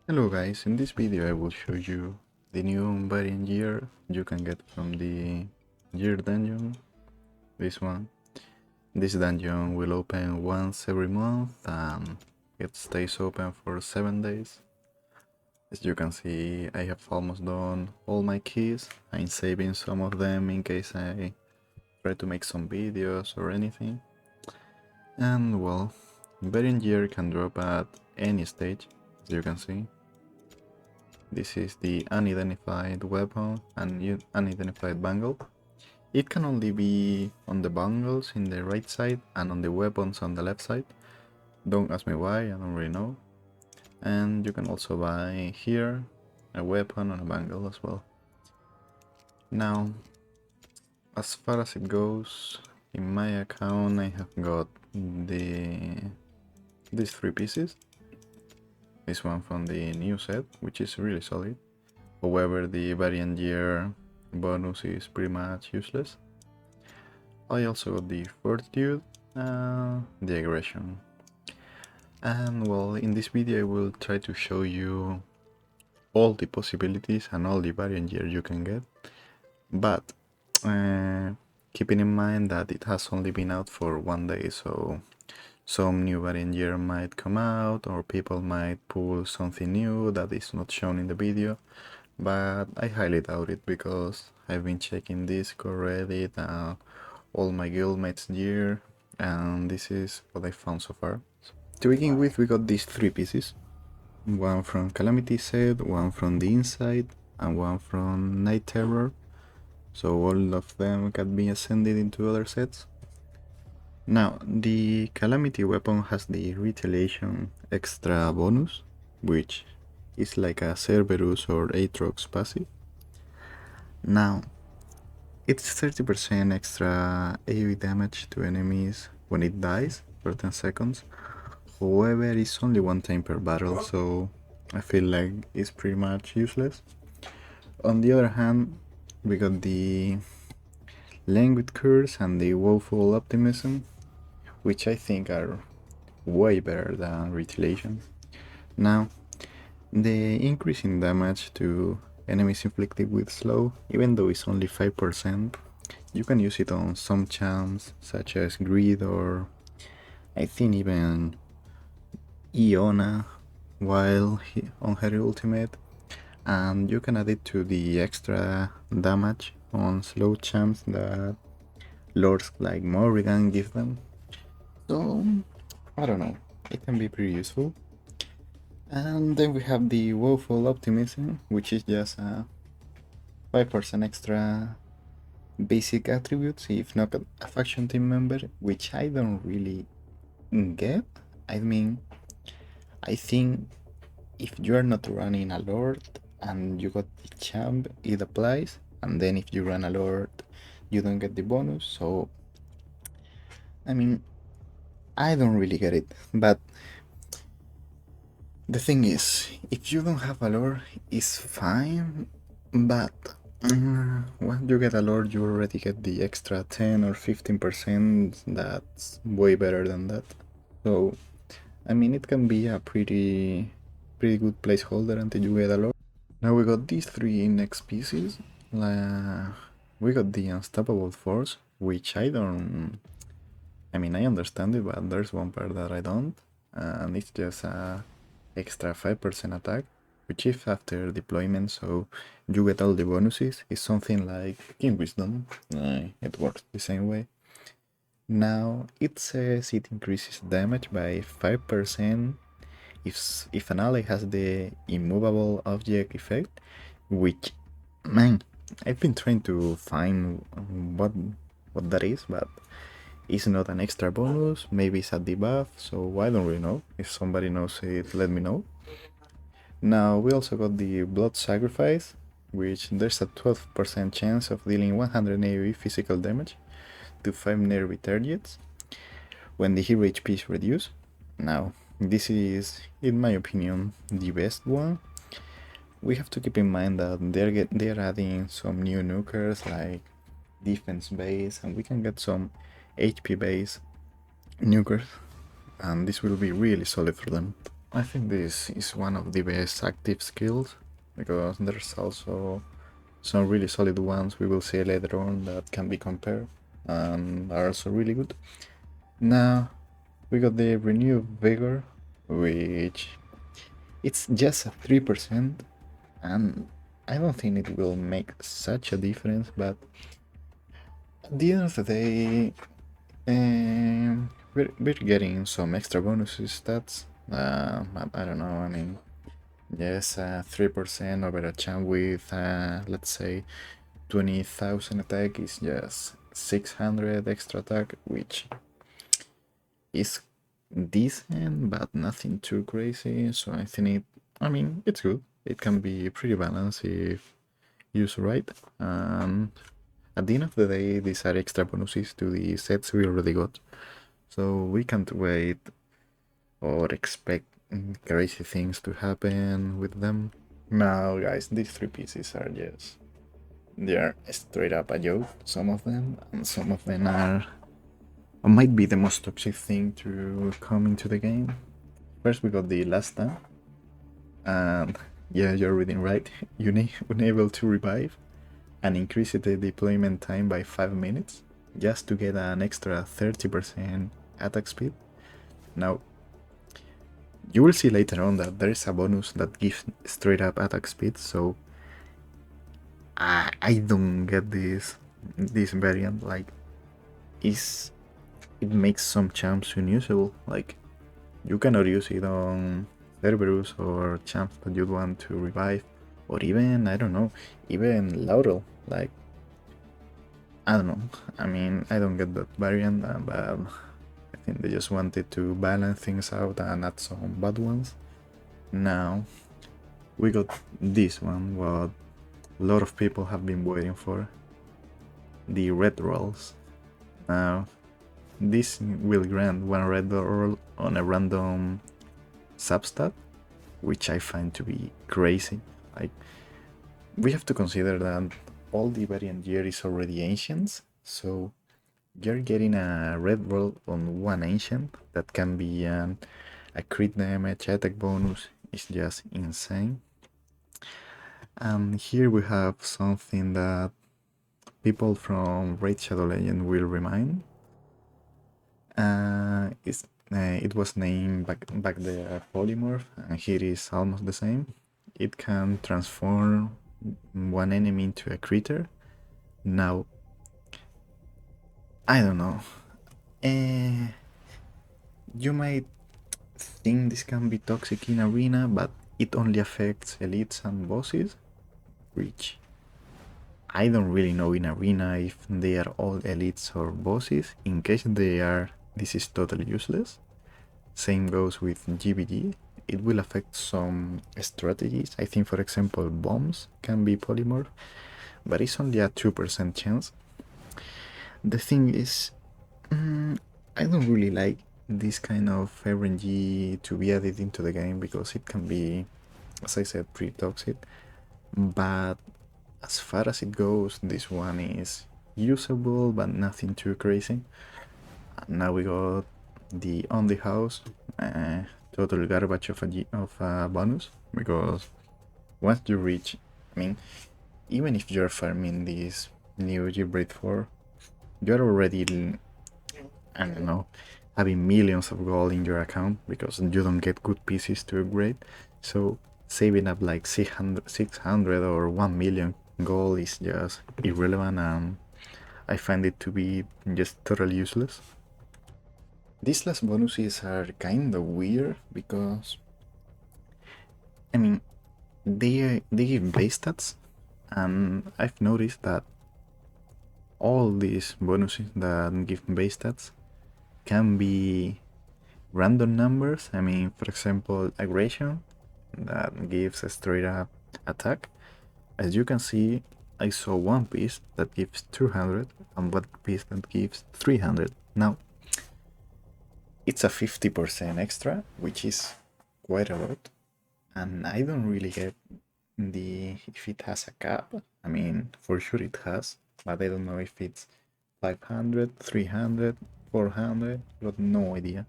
Hello guys, in this video I will show you the new variant gear you can get from the gear dungeon, this one. This dungeon will open once every month and it stays open for 7 days. As you can see, I have almost done all my keys. I'm saving some of them in case I try to make some videos or anything. And well, variant gear can drop at any stage, as you can see. This is the unidentified weapon and unidentified bangle. It can only be on the bangles in the right side and on the weapons on the left side. Don't ask me why, I don't really know. And you can also buy here a weapon and a bangle as well. Now, as far as it goes, in my account I have got these 3 pieces. This one from the new set, which is really solid. However, the variant gear bonus is pretty much useless. I also got the fortitude and the aggression. And well, in this video I will try to show you all the possibilities and all the variant gear you can get, but keeping in mind that it has only been out for 1 day, so some new variant gear might come out or people might pull something new that is not shown in the video, but I highly doubt it because I've been checking Discord, Reddit, all my guildmates gear, and this is what I found so far. To begin with, we got these 3 pieces. One from Calamity set, one from the Inside, and one from Night Terror. So all of them can be ascended into other sets. Now, the Calamity weapon has the Retaliation extra bonus, which is like a Cerberus or Aatrox passive. Now, it's 30% extra AoE damage to enemies when it dies for 10 seconds. However, it's only 1 time per battle, so I feel like it's pretty much useless. On the other hand, we got the Languid Curse and the Woeful Optimism, which I think are way better than Retaliation. Now, the increase in damage to enemies inflicted with slow, even though it's only 5%, you can use it on some champs such as Greed or I think even Iona while on her ultimate, and you can add it to the extra damage on slow champs that lords like Morrigan give them. So, I don't know, it can be pretty useful. And then we have the Woeful Optimism, which is just a 5% extra basic attributes if not a faction team member, which I don't really get. I mean, I think if you are not running a lord and you got the champ, it applies, and then if you run a lord, you don't get the bonus. So, I mean, I don't really get it, but the thing is, if you don't have a lord, it's fine, but when you get a lord, you already get the extra 10 or 15%. That's way better than that. So, I mean, it can be a pretty good placeholder until you get a lord. Now we got these 3 next pieces. We got the Unstoppable Force, which I mean, I understand it, but there's one part that I don't, and it's just a extra 5% attack, which is after deployment, so you get all the bonuses. It's something like King Wisdom. It works the same way. Now, it says it increases damage by 5% if an ally has the immovable object effect, which, man, I've been trying to find what that is, but it's not an extra bonus. Maybe it's a debuff, so I don't really know. If somebody knows it, let me know. Now, we also got the Blood Sacrifice, which there's a 12% chance of dealing 100 AoE physical damage to 5 nearby targets when the hero HP is reduced. Now, this is, in my opinion, the best one. We have to keep in mind that they're adding some new nukers like defense base, and we can get some HP base nukers, and this will be really solid for them. I think this is one of the best active skills because there's also some really solid ones we will see later on that can be compared and are also really good. Now we got the Renewed Vigor, which it's just a 3%, and I don't think it will make such a difference, but at the end of the day, we're getting some extra bonuses stats. I don't know, I mean, yes, 3% over a champ with, let's say, 20,000 attack is just 600 extra attack, which is decent, but nothing too crazy. So I think I mean, it's good. It can be pretty balanced if used right. And at the end of the day, these are extra bonuses to the sets we already got. So we can't wait or expect crazy things to happen with them. Now, guys, these three pieces are just they are straight up a joke. Some of them, and some of them are or might be the most toxic thing to come into the game. First, we got the last time, and yeah, you're reading right. Unable to revive, and increase the deployment time by 5 minutes, just to get an extra 30% attack speed. Now, you will see later on that there is a bonus that gives straight up attack speed, so I don't get this variant. Like, it makes some champs unusable. Like, you cannot use it on Cerberus or champs that you'd want to revive, or even, I don't know, even Laurel. Like, I don't know. I mean, I don't get that variant, but I think they just wanted to balance things out and add some bad ones. Now, we got this one, what a lot of people have been waiting for, the red rolls. Now, this will grant one red roll on a random substat, which I find to be crazy. Like, we have to consider that all the variant gear is already ancients, so you're getting a red roll on one ancient that can be a crit damage attack bonus. Is just insane. And here we have something that people from Raid Shadow Legend will remind. It was named back there Polymorph, and here is almost the same. It can transform one enemy into a critter. Now, I don't know. You might think this can be toxic in arena, but it only affects elites and bosses, which I don't really know in arena if they are all elites or bosses. In case they are, this is totally useless. Same goes with GBG. It will affect some strategies. I think, for example, bombs can be polymorph, but it's only a 2% chance. The thing is, I don't really like this kind of RNG to be added into the game because it can be, as I said, pretty toxic. But as far as it goes, this one is usable, but nothing too crazy. Now we got the On the House, total garbage of a bonus, because once you reach, I mean, even if you're farming this new Gearbreed 4, you're already, I don't know, having millions of gold in your account because you don't get good pieces to upgrade. So saving up like 600 or 1 million gold is just irrelevant, and I find it to be just totally useless. These last bonuses are kind of weird because, I mean, they give base stats, and I've noticed that all these bonuses that give base stats can be random numbers. I mean, for example, aggression that gives a straight up attack. As you can see, I saw one piece that gives 200 and one piece that gives 300. Now, it's a 50% extra, which is quite a lot, and I don't really get if it has a cap. I mean, for sure it has, but I don't know if it's 500, 300, 400, got no idea.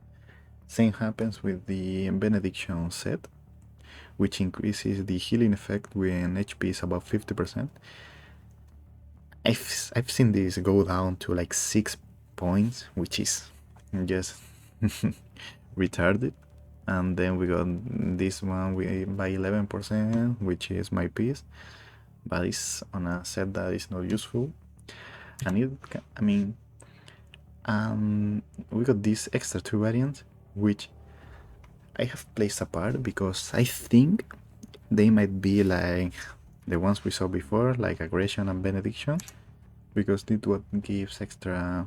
Same happens with the Benediction set, which increases the healing effect when HP is above 50%. I've seen this go down to like 6 points, which is just retarded. And then we got this one by 11%, which is my piece, but it's on a set that is not useful. And we got these extra two variants, which I have placed apart because I think they might be like the ones we saw before, like Aggression and Benediction, because this one gives extra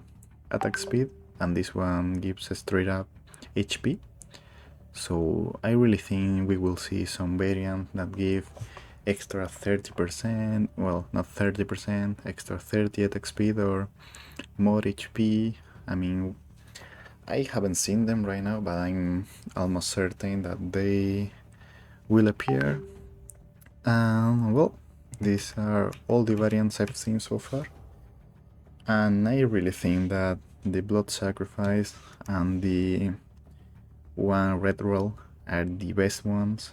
attack speed and this one gives a straight up HP. So I really think we will see some variants that give extra 30%, well, not 30%, extra 30 attack speed or more HP. I mean, I haven't seen them right now, but I'm almost certain that they will appear. Well, these are all the variants I've seen so far. And I really think that the Blood Sacrifice and the one Red Roll are the best ones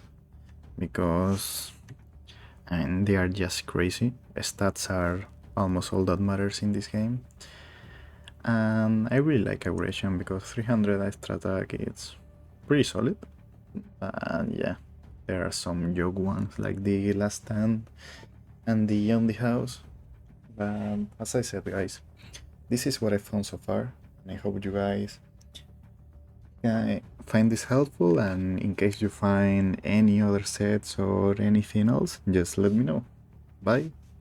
because they are just crazy. Stats are almost all that matters in this game. And I really like Aggression because 300 extra attack is pretty solid. And yeah, there are some joke ones like the Last Stand and the On the House. But as I said, guys, this is what I found so far, and I hope you guys find this helpful. And in case you find any other sets or anything else, just let me know. Bye.